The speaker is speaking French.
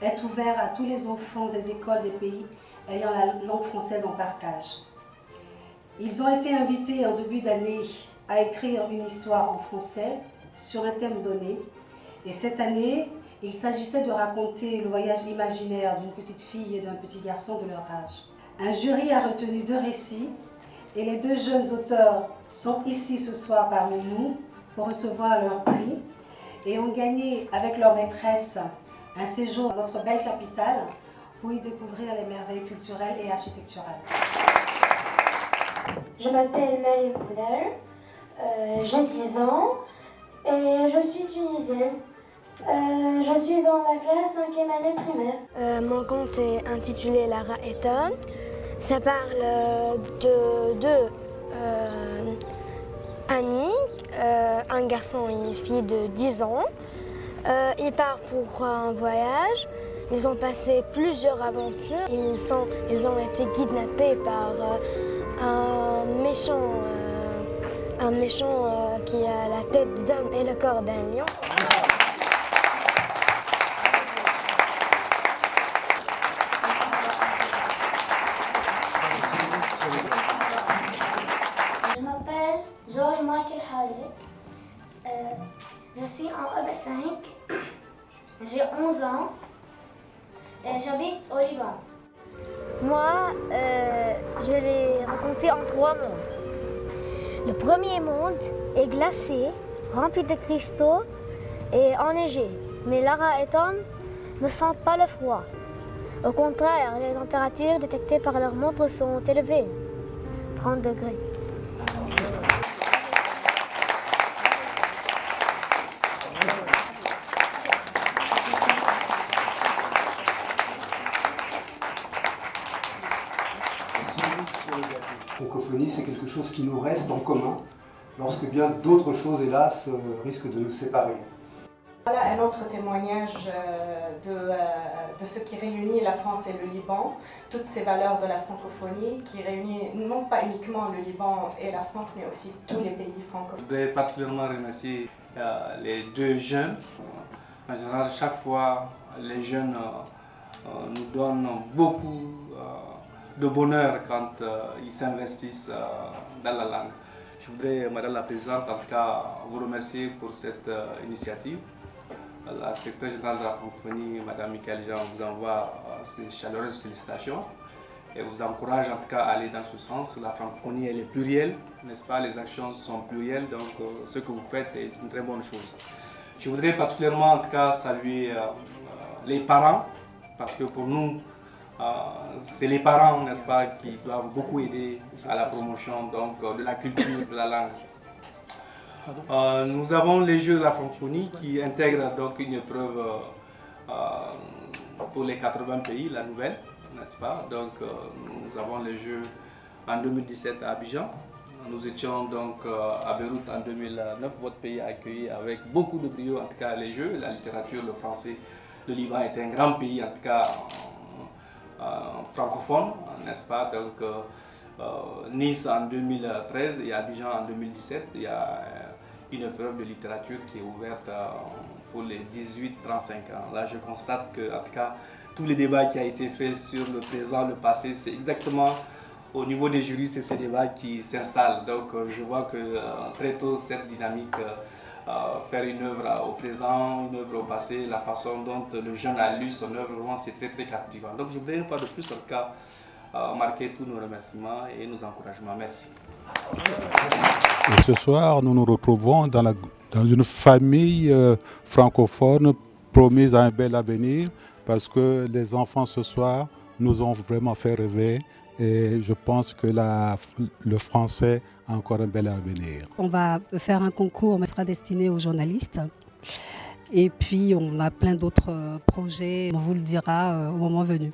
est ouvert à tous les enfants des écoles des pays ayant la langue française en partage. Ils ont été invités en début d'année à écrire une histoire en français sur un thème donné. Et cette année, il s'agissait de raconter le voyage imaginaire d'une petite fille et d'un petit garçon de leur âge. Un jury a retenu 2 récits et les 2 jeunes auteurs sont ici ce soir parmi nous pour recevoir leur prix et ont gagné avec leur maîtresse un séjour dans notre belle capitale pour y découvrir les merveilles culturelles et architecturales. Je m'appelle Marie Bouler, j'ai 10 ans et je suis tunisienne. Je suis dans la classe 5e année primaire. Mon conte est intitulé Lara et Tom. Ça parle de Annie, un garçon et une fille de 10 ans. Ils partent pour un voyage. Ils ont passé plusieurs aventures. Ils ont été kidnappés par un méchant qui a la tête d'homme et le corps d'un lion. Je m'appelle George Michael Hayek. Je suis en EB5. J'ai 11 ans et j'habite au Liban. Moi, je l'ai raconté en 3 mondes. Le premier monde est glacé, rempli de cristaux et enneigé. Mais Lara et Tom ne sentent pas le froid. Au contraire, les températures détectées par leur montre sont élevées, 30 degrés. La francophonie, c'est quelque chose qui nous reste en commun, lorsque bien d'autres choses, hélas, risquent de nous séparer. Voilà un autre témoignage de ce qui réunit la France et le Liban, toutes ces valeurs de la francophonie qui réunit non pas uniquement le Liban et la France, mais aussi tous les pays francophones. Je voudrais particulièrement remercier les 2 jeunes. En général, chaque fois, les jeunes nous donnent beaucoup de bonheur quand ils s'investissent dans la langue. Je voudrais, Madame la Présidente, en tout cas, vous remercier pour cette initiative. La secrétaire générale de la francophonie, Madame Michael Jean, vous envoie ses chaleureuses félicitations et vous encourage en tout cas à aller dans ce sens. La francophonie, elle est plurielle, n'est-ce pas? Les actions sont plurielles, donc ce que vous faites est une très bonne chose. Je voudrais particulièrement en tout cas saluer les parents, parce que pour nous, c'est les parents, n'est-ce pas, qui doivent beaucoup aider à la promotion donc, de la culture, de la langue. Nous avons les Jeux de la francophonie qui intègrent donc une épreuve pour les 80 pays, la nouvelle, n'est-ce pas? Donc nous avons les Jeux en 2017 à Abidjan. Nous étions donc à Beyrouth en 2009. Votre pays a accueilli avec beaucoup de brio en tout cas les Jeux, la littérature, le français. Le Liban est un grand pays en tout cas francophone, n'est-ce pas? Donc Nice en 2013 et Abidjan en 2017, il y a une épreuve de littérature qui est ouverte pour les 18-35 ans. Là, je constate que, en tout cas, tous les débats qui ont été faits sur le présent, le passé, c'est exactement au niveau des jurys, c'est ces débats qui s'installent. Donc, je vois que très tôt, cette dynamique, faire une œuvre au présent, une œuvre au passé, la façon dont le jeune a lu son œuvre, vraiment, c'est très, très captivant. Donc, je voudrais une fois de plus, en tout cas, marquer tous nos remerciements et nos encouragements. Merci. Et ce soir, nous nous retrouvons dans une famille francophone promise à un bel avenir parce que les enfants ce soir nous ont vraiment fait rêver et je pense que le français a encore un bel avenir. On va faire un concours, mais ce sera destiné aux journalistes. Et puis on a plein d'autres projets, on vous le dira au moment venu.